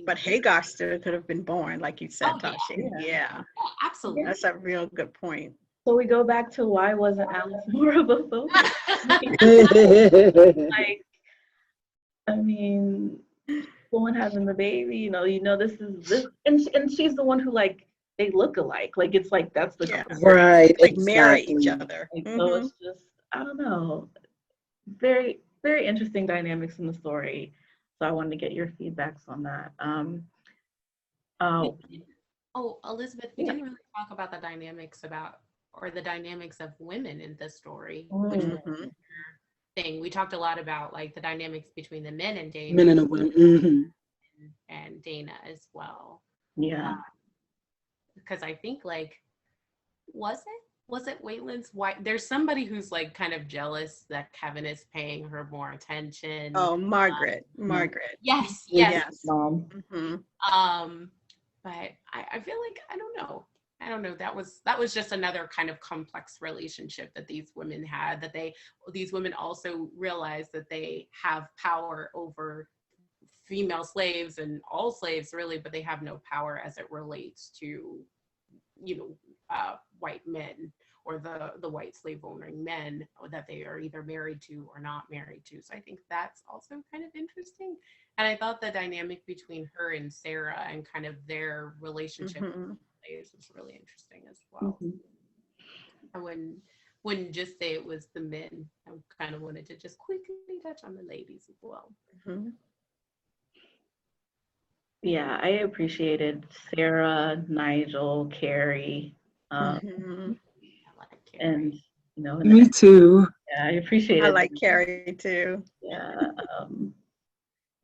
But Hagar still could have been born, like you said, Oh, Tashi. Yeah. Absolutely. That's a real good point. So we go back to why wasn't Alice more of a focus? Like, I mean, someone having the baby, this is this, and she's the one who like they look alike. Like it's like that's the right, like mirror exactly. each other. Like, so it's just I don't know, very very interesting dynamics in the story. So I wanted to get your feedbacks on that. Elizabeth, we didn't really talk about the dynamics of women in this story, which was another thing. We talked a lot about like the dynamics between the men and Dana. Men and the women. And Dana as well. Yeah. Because I think like, was it was it Waitlin's wife? There's somebody who's like kind of jealous that Kevin is paying her more attention. Oh, Margaret. Margaret. Yes, With yes. his mom. But I feel like I don't know. That was just another kind of complex relationship that these women had. That these women also realized that they have power over female slaves and all slaves really, but they have no power as it relates to, white men or the white slave owning men that they are either married to or not married to. So I think that's also kind of interesting. And I thought the dynamic between her and Sarah and kind of their relationship with slaves was really interesting as well. I wouldn't just say it was the men. I kind of wanted to just quickly touch on the ladies as well. Yeah, I appreciated Sarah, Nigel, Carrie, I like Carrie. and Me too. yeah, I appreciated. I like Carrie too. Yeah,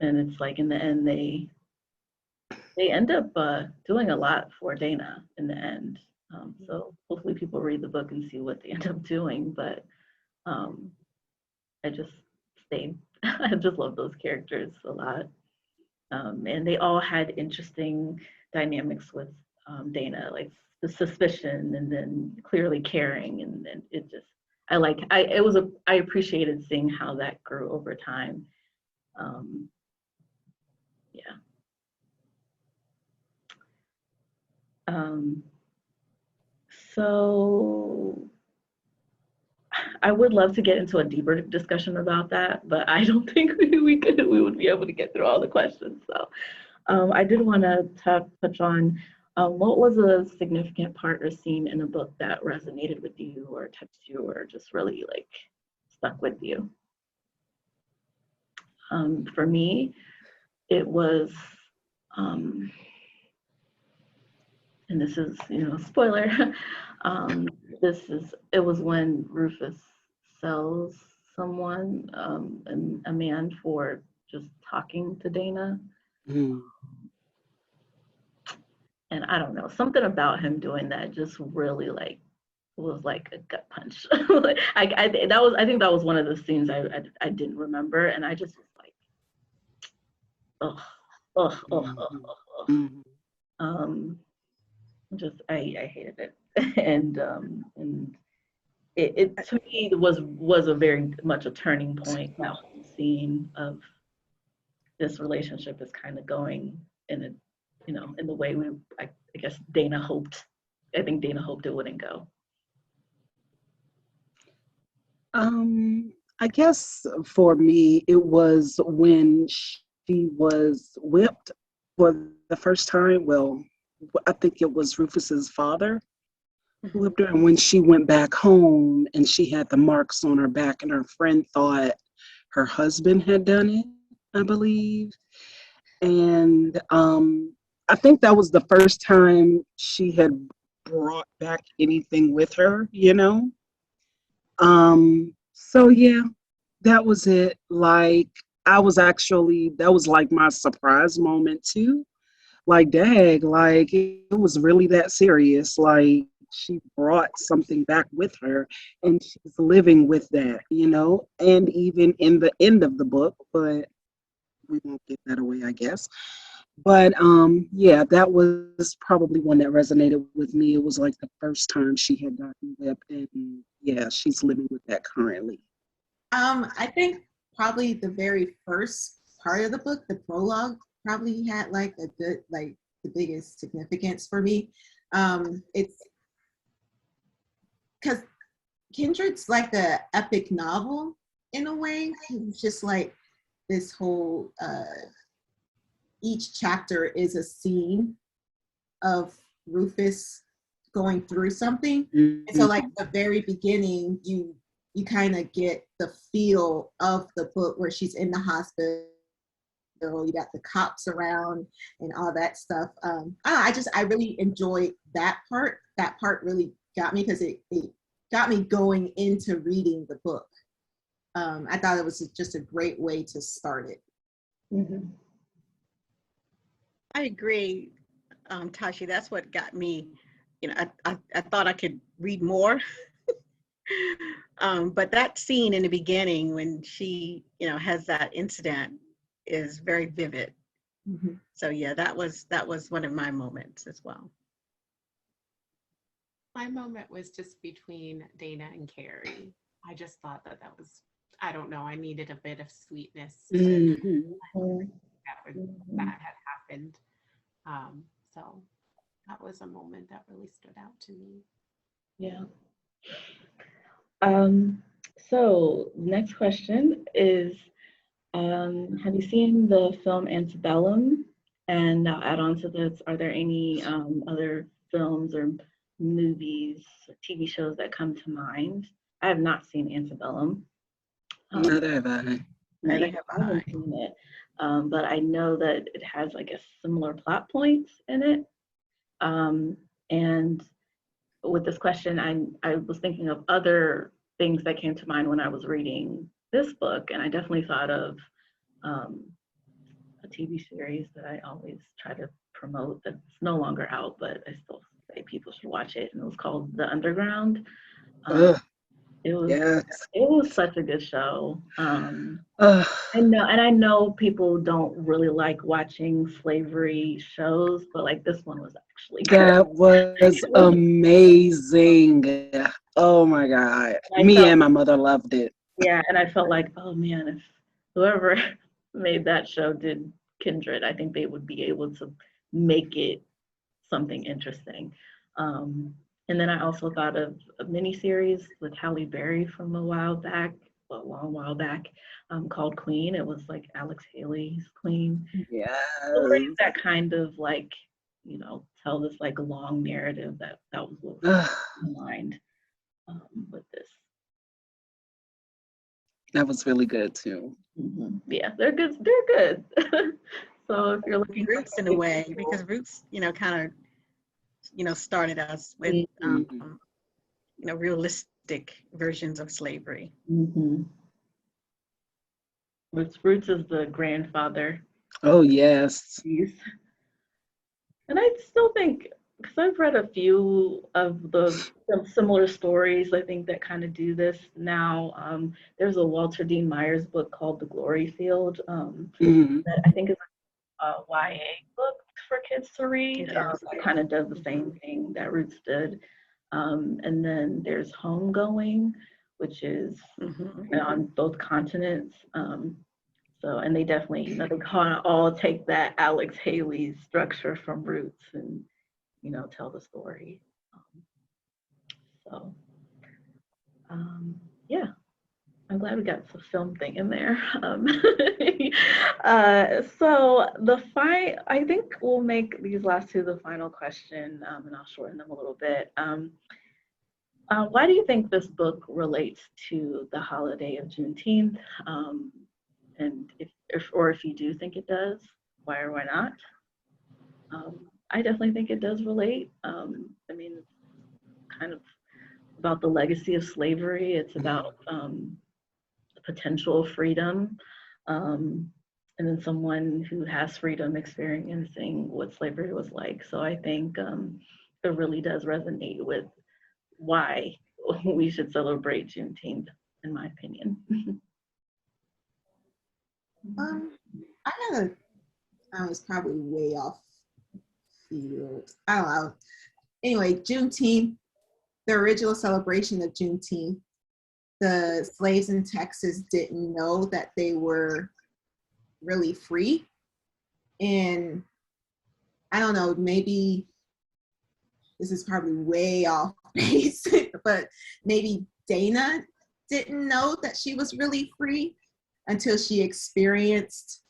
and it's like in the end they end up doing a lot for Dana in the end. So hopefully people read the book and see what they end up doing. But I just stayed. I just love those characters a lot. And they all had interesting dynamics with Dana, like the suspicion and then clearly caring, and then it just I appreciated seeing how that grew over time. Yeah. So I would love to get into a deeper discussion about that, but I don't think we would be able to get through all the questions. So I did want to touch on what was a significant part or scene in a book that resonated with you or touched you or just really like stuck with you. For me, it was, and this is, spoiler, it was when Rufus sells someone, a man, for just talking to Dana. And I don't know, something about him doing that just really was like a gut punch. I think that was one of the scenes I didn't remember, and I just was like, just I hated it, and it to me was a very much a turning point. That whole scene of this relationship is kind of going in a in the way I guess Dana hoped. I think Dana hoped it wouldn't go. I guess for me, it was when she was whipped for the first time. Well, I think it was Rufus's father who whipped her, and when she went back home and she had the marks on her back, and her friend thought her husband had done it, I believe. And I think that was the first time she had brought back anything with her, So yeah, that was it. Like, that was like my surprise moment too. Like, dang, like it was really that serious. Like, she brought something back with her and she's living with that, and even in the end of the book, but we won't give that away, I guess. But yeah, that was probably one that resonated with me. It was like the first time she had gotten whipped, and yeah, she's living with that currently. I think probably the very first part of the book, the prologue, probably had like a good, like the biggest significance for me. It's because Kindred's like the epic novel in a way. It's just like this whole, each chapter is a scene of Rufus going through something. And so like the very beginning, you kind of get the feel of the book where she's in the hospital, you got the cops around and all that stuff. I really enjoyed that part. That part really got me because it got me going into reading the book. I thought it was just a great way to start it. I agree, Tashi. That's what got me I thought I could read more. But that scene in the beginning when she, has that incident is very vivid. Mhm. So yeah, that was one of my moments as well. My moment was just between Dana and Carrie. I just thought that was, I don't know, I needed a bit of sweetness to Mhm. that had happened. So that was a moment that really stood out to me. Yeah. So next question is, have you seen the film Antebellum? And now add on to this, are there any other films or movies, or TV shows that come to mind? I have not seen Antebellum. Neither have I. Neither I have haven't I. seen it, but I know that it has like a similar plot points in it. And with this question, I was thinking of other things that came to mind when I was reading this book, and I definitely thought of a TV series that I always try to promote that's no longer out, but I still say people should watch it, and it was called The Underground. Ugh, It was yes. it was such a good show. Ugh, I know people don't really like watching slavery shows, but like this one was actually good. that was amazing. Oh my God. I Me felt, and my mother loved it. yeah, and I felt like, oh man, if whoever made that show did Kindred, I think they would be able to make it something interesting. Um, and then I also thought of a miniseries with Halle Berry from a while back, a long while back, called Queen. It was like Alex Haley's Queen. Yes. Stories that kind of like, tell this like long narrative that was what was Ugh, in mind with this. that was really good too. Yeah, they're good. They're good. So if you're looking for Roots in a way, because Roots, kind of, started us with, Mhm. realistic versions of slavery. Roots is the grandfather Oh, yes. piece. And I still think, because I've read a few of some similar stories, I think that kind of do this now. There's a Walter Dean Myers book called The Glory Field Mhm. that I think is a YA book for kids to read. It is. That kind of does the same thing that Roots did. And then there's Homegoing, which is on both continents. And they definitely, they kind of all take that Alex Haley's structure from Roots and, tell the story. So, yeah, I'm glad we got the film thing in there. So I think we'll make these last two the final question, and I'll shorten them a little bit. Why do you think this book relates to the holiday of Juneteenth? And if you do think it does, why or why not? I definitely think it does relate. I mean, it's kind of about the legacy of slavery. It's about the potential of freedom. And then someone who has freedom experiencing what slavery was like. So I think it really does resonate with why we should celebrate Juneteenth, in my opinion. I was probably way off field. I don't know. Anyway, Juneteenth, the original celebration of Juneteenth, the slaves in Texas didn't know that they were really free. And I don't know, maybe this is probably way off base, but maybe Dana didn't know that she was really free until she experienced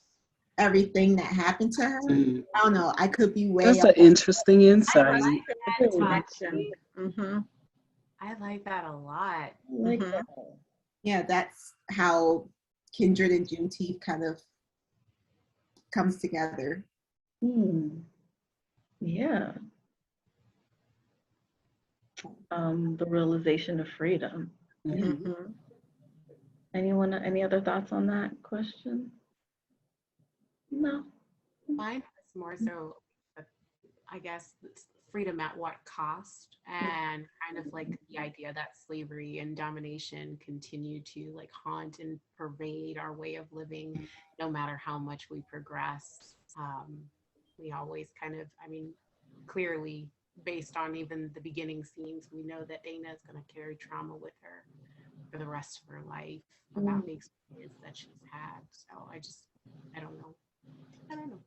everything that happened to her. I don't know. I could be way That's off. an interesting I insight. like that, Tati. Mm-hmm. I like that a lot. Like Mhm. that. Yeah, that's how Kindred and Juneteenth kind of comes together. Yeah. The realization of freedom. Yeah. Mhm. Any other thoughts on that question? No. Mine was more so, I guess, freedom at what cost, and kind of like the idea that slavery and domination continue to like haunt and pervade our way of living no matter how much we progress. We always kind of, I mean, clearly based on even the beginning scenes, we know that Dana is going to carry trauma with her for the rest of her life about the experience that she's had. So I don't know. I don't know.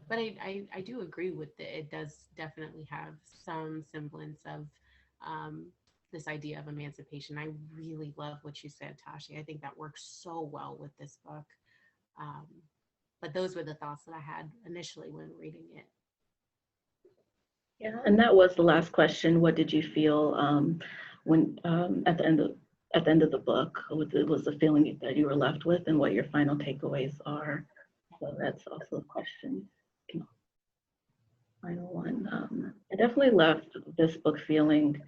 But I do agree with it. It does definitely have some semblance of this idea of emancipation. I really love what you said, Tashi. I think that works so well with this book. But those were the thoughts that I had initially when reading it. Yeah, and that was the last question. What did you feel when at the end of the book? What was the feeling that you were left with, and what your final takeaways are? So that's also a question. Final one. I definitely left this book feeling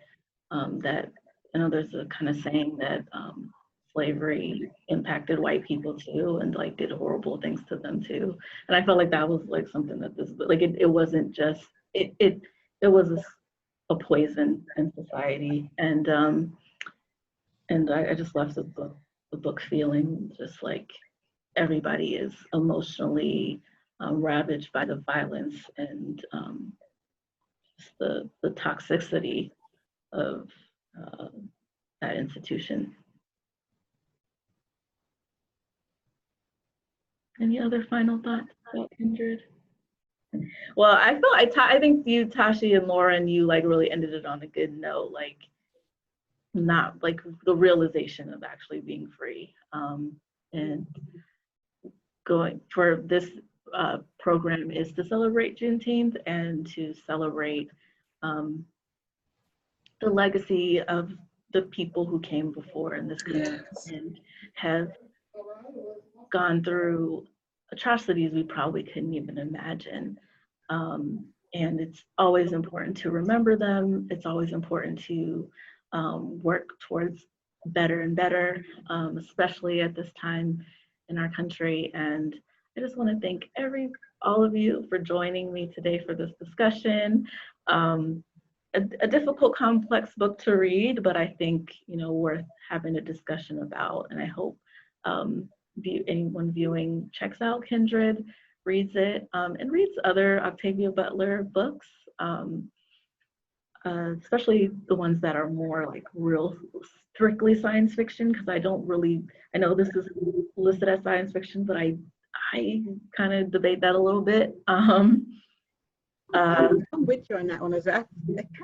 that, you know, there's a kind of saying that slavery impacted white people too, and like did horrible things to them too. And I felt like that was like something that this, like it wasn't just it was a poison in society, and I just left the book feeling just like everybody is emotionally ravaged by the violence and just the toxicity of that institution. Any other final thoughts about Kindred? Well, I think you, Tashi and Lauren, you like really ended it on a good note, like not like the realization of actually being free, and going for this program is to celebrate Juneteenth and to celebrate the legacy of the people who came before in this country and have gone through atrocities we probably couldn't even imagine. And it's always important to remember them. It's always important to work towards better and better, especially at this time in our country. And I just want to thank all of you for joining me today for this discussion. A difficult, complex book to read, but I think, you know, worth having a discussion about. And I hope anyone viewing checks out Kindred, reads it, and reads other Octavia Butler books, especially the ones that are more like real strictly science fiction, because I know this is listed as science fiction, but I kind of debate that a little bit. I'm with you on that one. I kind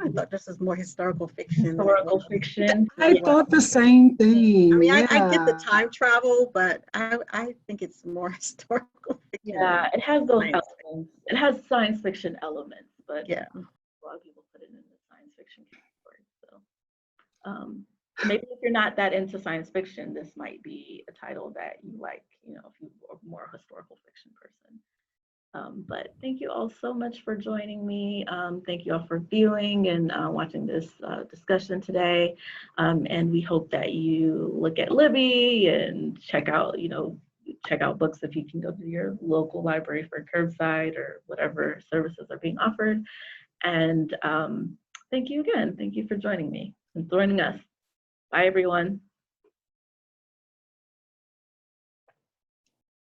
of thought this was more historical fiction. Historical fiction. I thought the same thing. I mean, I get the time travel, but I think it's more historical fiction. Yeah, it has those elements. It has science fiction elements, but yeah, a lot of people put it in the science fiction category. So maybe if you're not that into science fiction, this might be a title that you like, you know, if you are more a historical fiction person. But thank you all so much for joining me. Thank you all for viewing and watching this discussion today. And we hope that you look at Libby and check out books if you can go to your local library for curbside or whatever services are being offered. And thank you again. Thank you for joining me and joining us. Bye, everyone.